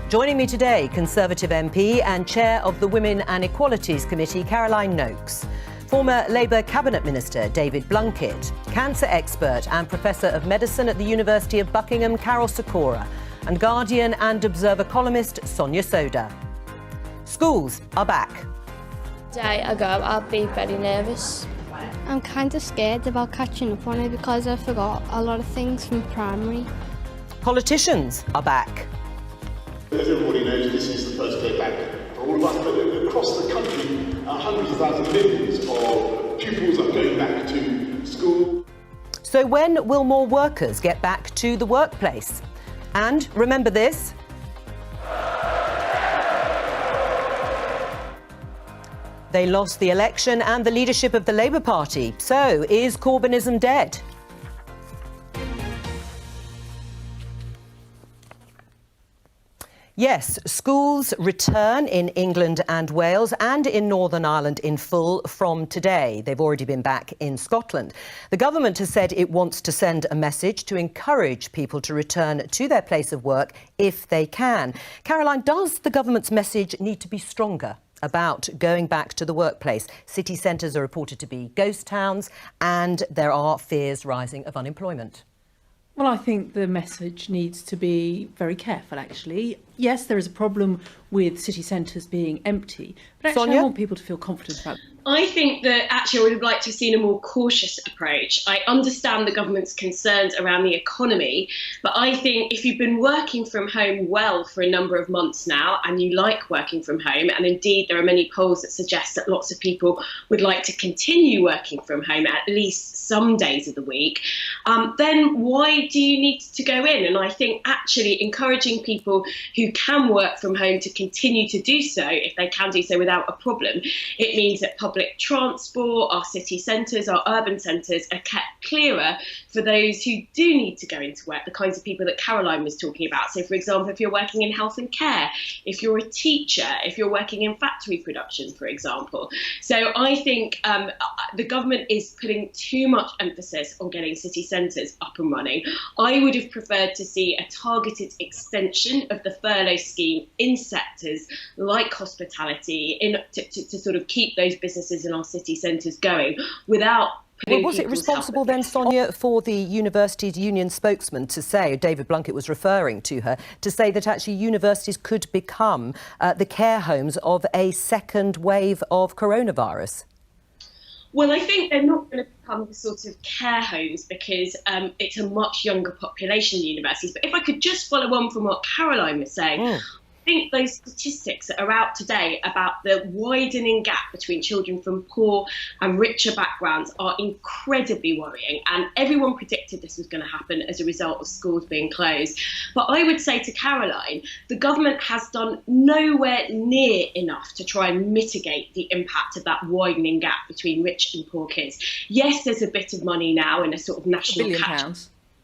Joining me today, Conservative MP and Chair of the Women and Equalities Committee, Karol Nokes. Former Labour Cabinet Minister David Blunkett, cancer expert and Professor of Medicine at the University of Buckingham, Karol Sikora, and Guardian and Observer columnist Sonia Sodha. Schools are back. The day I go, I'll be very nervous. I'm kind of scared about catching up on it because I forgot a lot of things from primary. Politicians are back. As everybody knows, this is the first day back for all of us, but across the country, hundreds of thousands, millions of pupils are going back to school. So when will more workers get back to the workplace? And remember this. They lost the election and the leadership of the Labour Party. So is Corbynism dead? Yes, schools return in England and Wales and in Northern Ireland in full from today. They've already been back in Scotland. The government has said it wants to send a message to encourage people to return to their place of work if they can. Caroline, does the government's message need to be stronger about going back to the workplace? City centres are reported to be ghost towns and there are fears rising of unemployment. Well, I think the message needs to be very careful, actually. Yes, there is a problem with city centres being empty, but actually Sonia? I want people to feel confident about it. I think that actually I would have liked to have seen a more cautious approach. I understand the government's concerns around the economy, but I think if you've been working from home well for a number of months now and you like working from home, and indeed there are many polls that suggest that lots of people would like to continue working from home at least some days of the week, then why do you need to go in? And I think actually encouraging people who can work from home to continue to do so, if they can do so without a problem, it means that public transport, our city centres, our urban centres are kept clearer for those who do need to go into work, the kinds of people that Caroline was talking about. So, for example, if you're working in health and care, if you're a teacher, if you're working in factory production, for example. So I think the government is putting too much emphasis on getting city centres up and running. I would have preferred to see a targeted extension of the furlough scheme in sectors like hospitality to sort of keep those businesses in our city centres going without putting was it responsible then, Sonia, for the universities union spokesman to say, David Blunkett was referring to her, to say that actually universities could become the care homes of a second wave of coronavirus? Well, I think they're not going to become the sort of care homes because it's a much younger population in universities. But if I could just follow on from what Caroline was saying, I think those statistics that are out today about the widening gap between children from poor and richer backgrounds are incredibly worrying. And everyone predicted this was going to happen as a result of schools being closed. But I would say to Caroline, the government has done nowhere near enough to try and mitigate the impact of that widening gap between rich and poor kids. Yes, there's a bit of money now in a sort of national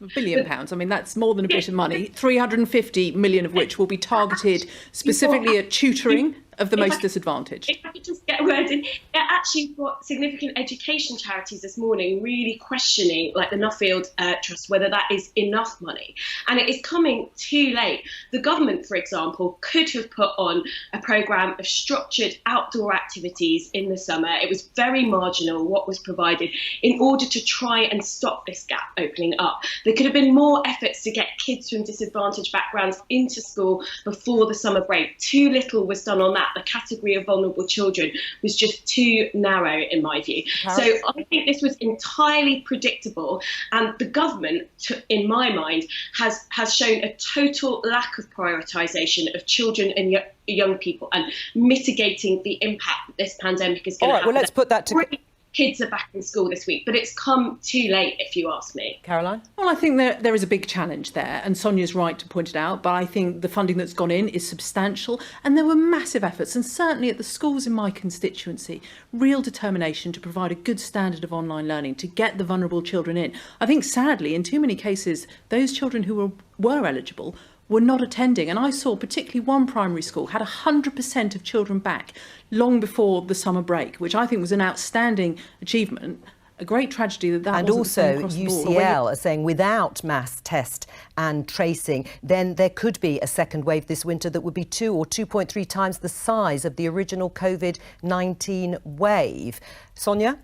£1 billion. I mean, that's more than a bit of money. 350 million of which will be targeted specifically at tutoring of the most disadvantaged. If I could just get a word in, actually got significant education charities this morning really questioning, like the Nuffield Trust, whether that is enough money. And it is coming too late. The government, for example, could have put on a programme of structured outdoor activities in the summer. It was very marginal what was provided in order to try and stop this gap opening up. There could have been more efforts to get kids from disadvantaged backgrounds into school before the summer break. Too little was done on that. The category of vulnerable children was just too narrow, in my view. So I think this was entirely predictable, and the government, in my mind, has shown a total lack of prioritisation of children and young people and mitigating the impact that this pandemic is going to have. All right, well, let's put that to... Kids are back in school this week, but it's come too late, if you ask me. Caroline? Well, I think there is a big challenge there, and Sonia's right to point it out, but I think the funding that's gone in is substantial, and there were massive efforts, and certainly at the schools in my constituency, real determination to provide a good standard of online learning, to get the vulnerable children in. I think, sadly, in too many cases, those children who were eligible were not attending. And I saw particularly one primary school had 100% of children back long before the summer break, which I think was an outstanding achievement, a great tragedy that and wasn't the same also across the board. UCL are saying without mass test and tracing, then there could be a second wave this winter that would be 2 or 2.3 times the size of the original COVID-19 wave. Sonia?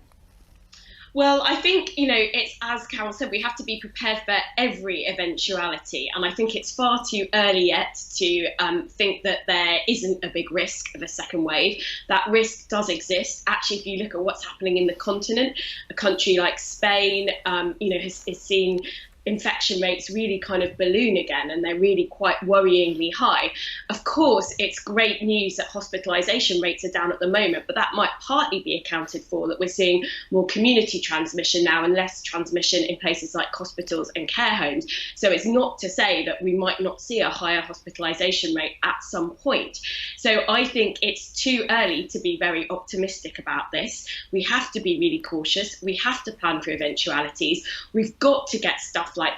Well, I think, it's as Karol said, we have to be prepared for every eventuality. And I think it's far too early yet to think that there isn't a big risk of a second wave. That risk does exist. Actually, if you look at what's happening in the continent, a country like Spain, has seen infection rates really kind of balloon again, and they're really quite worryingly high. Of course, it's great news that hospitalisation rates are down at the moment, but that might partly be accounted for that we're seeing more community transmission now and less transmission in places like hospitals and care homes. So it's not to say that we might not see a higher hospitalisation rate at some point. So I think it's too early to be very optimistic about this. We have to be really cautious. We have to plan for eventualities. We've got to get stuff like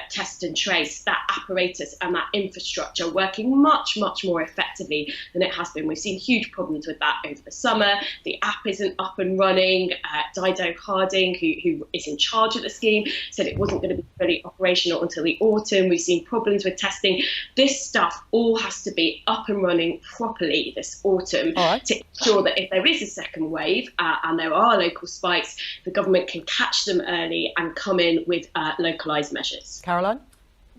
test and trace, that apparatus and that infrastructure working much, much more effectively than it has been. We've seen huge problems with that over the summer. The app isn't up and running. Dido Harding, who is in charge of the scheme, said it wasn't going to be fully operational until the autumn. We've seen problems with testing. This stuff all has to be up and running properly this autumn to ensure that if there is a second wave and there are local spikes, the government can catch them early and come in with localised measures. Caroline?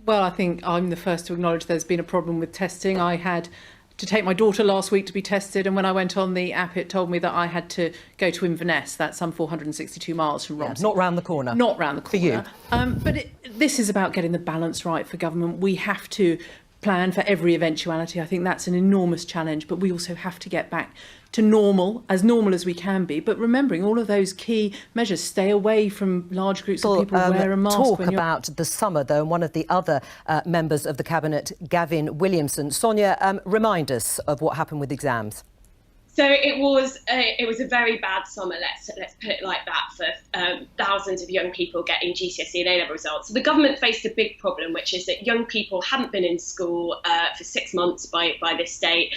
Well, I think I'm the first to acknowledge there's been a problem with testing. I had to take my daughter last week to be tested, and when I went on the app, it told me that I had to go to Inverness. That's some 462 miles from Romsey. Not round the corner. Not round the corner. For you. But this is about getting the balance right for government. We have to plan for every eventuality. I think that's an enormous challenge, but we also have to get back to normal as we can be, but remembering all of those key measures. Stay away from large groups of people, wear a mask. Talk about the summer, though, and one of the other members of the Cabinet, Gavin Williamson. Sonia, remind us of what happened with exams. So it was a very bad summer, let's put it like that, for thousands of young people getting GCSE and A-level results. So the government faced a big problem, which is that young people hadn't been in school for 6 months by this date.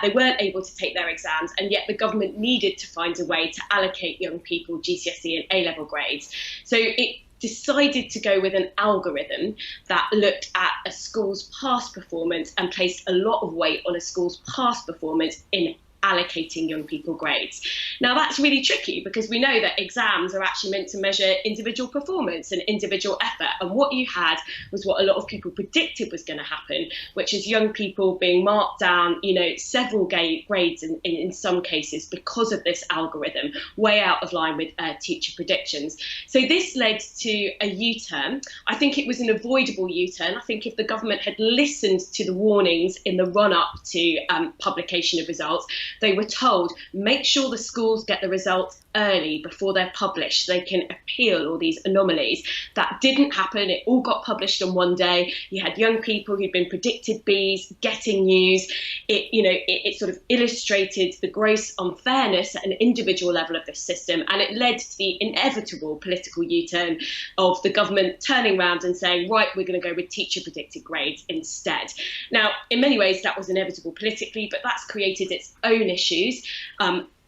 They weren't able to take their exams, and yet the government needed to find a way to allocate young people GCSE and A-level grades. So it decided to go with an algorithm that looked at a school's past performance and placed a lot of weight on a school's past performance in allocating young people grades. Now that's really tricky because we know that exams are actually meant to measure individual performance and individual effort, and what you had was what a lot of people predicted was going to happen, which is young people being marked down, several grades in some cases because of this algorithm, way out of line with teacher predictions. So this led to a U-turn. I think it was an avoidable U-turn. I think if the government had listened to the warnings in the run-up to publication of results, they were told, make sure the schools get the results early before they're published. They can appeal all these anomalies. That didn't happen. It all got published on one day. You had young people who'd been predicted Bs getting news. It sort of illustrated the gross unfairness at an individual level of this system, and it led to the inevitable political U-turn of the government turning around and saying, right, we're going to go with teacher predicted grades instead. Now, in many ways, that was inevitable politically, but that's created its own issues.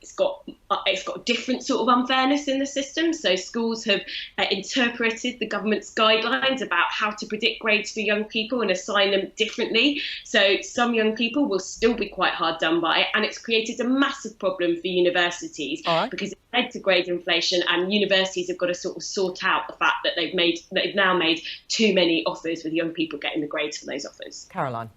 It's got different sort of unfairness in the system. So schools have interpreted the government's guidelines about how to predict grades for young people and assign them differently. So some young people will still be quite hard done by, and it's created a massive problem for universities because it led to grade inflation, and universities have got to sort of sort out the fact that they've now made too many offers with young people getting the grades for those offers. Caroline.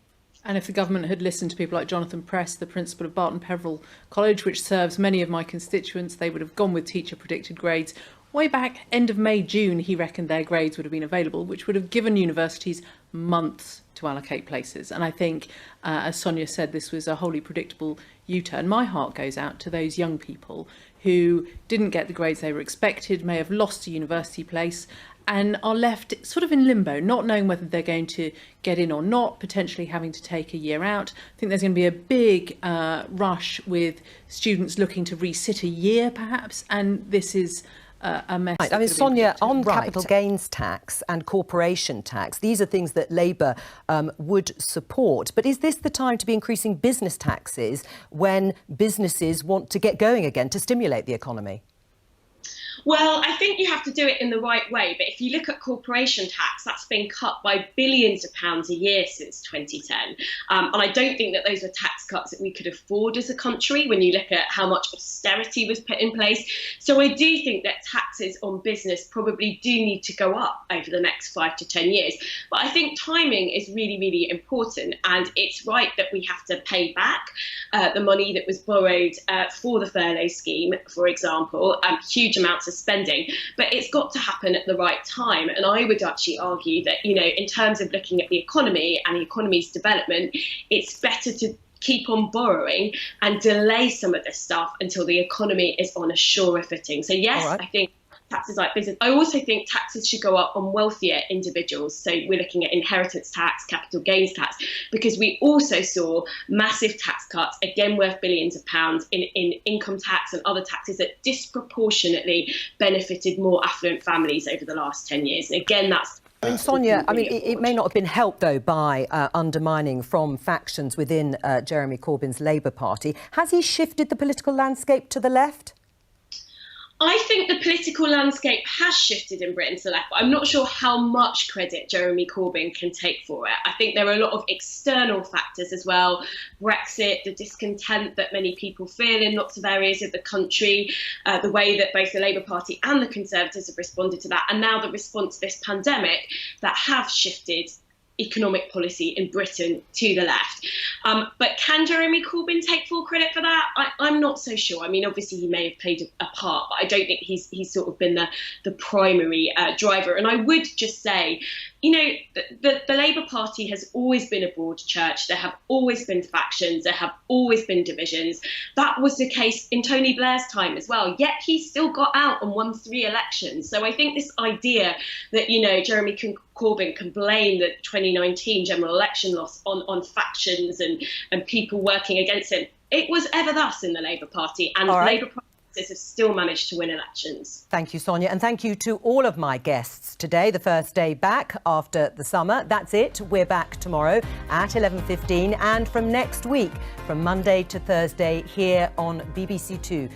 And if the government had listened to people like Jonathan Press, the principal of Barton Peveril College, which serves many of my constituents, they would have gone with teacher predicted grades. Way back, end of May, June, he reckoned their grades would have been available, which would have given universities months to allocate places. And I think, as Sonia said, this was a wholly predictable U-turn. My heart goes out to those young people who didn't get the grades they were expected, may have lost a university place, and are left sort of in limbo, not knowing whether they're going to get in or not, potentially having to take a year out. I think there's going to be a big rush with students looking to resit a year, perhaps, and this is a mess. Right. I mean, Sonia, on capital gains tax and corporation tax, these are things that Labour would support. But is this the time to be increasing business taxes when businesses want to get going again to stimulate the economy? Well, I think you have to do it in the right way. But if you look at corporation tax, that's been cut by billions of pounds a year since 2010. And I don't think that those were tax cuts that we could afford as a country when you look at how much austerity was put in place. So I do think that taxes on business probably do need to go up over the next 5 to 10 years. But I think timing is really, really important. And it's right that we have to pay back the money that was borrowed for the furlough scheme, for example, huge amounts of spending, but it's got to happen at the right time. And I would actually argue that, in terms of looking at the economy and the economy's development, it's better to keep on borrowing and delay some of this stuff until the economy is on a surer footing. So yes, I think taxes like business. I also think taxes should go up on wealthier individuals. So we're looking at inheritance tax, capital gains tax, because we also saw massive tax cuts, again worth billions of pounds, in income tax and other taxes that disproportionately benefited more affluent families over the last 10 years. And again, that's Sonia, it may not have been helped, though, by undermining from factions within Jeremy Corbyn's Labour Party. Has he shifted the political landscape to the left? I think the political landscape has shifted in Britain to the left, but I'm not sure how much credit Jeremy Corbyn can take for it. I think there are a lot of external factors as well. Brexit, the discontent that many people feel in lots of areas of the country, the way that both the Labour Party and the Conservatives have responded to that, and now the response to this pandemic that have shifted economic policy in Britain to the left. But can Jeremy Corbyn take full credit for that? I'm not so sure. I mean, obviously he may have played a part, but I don't think he's sort of been the primary driver. And I would just say, the Labour Party has always been a broad church. There have always been factions. There have always been divisions. That was the case in Tony Blair's time as well. Yet he still got out and won 3 elections. So I think this idea that, Jeremy Corbyn can blame the 2019 general election loss on factions and people working against him, it was ever thus in the Labour Party. And Labour Party have still managed to win elections. Thank you, Sonia, and thank you to all of my guests today, the first day back after the summer. That's it. We're back tomorrow at 11:15 and from next week, from Monday to Thursday, here on BBC Two.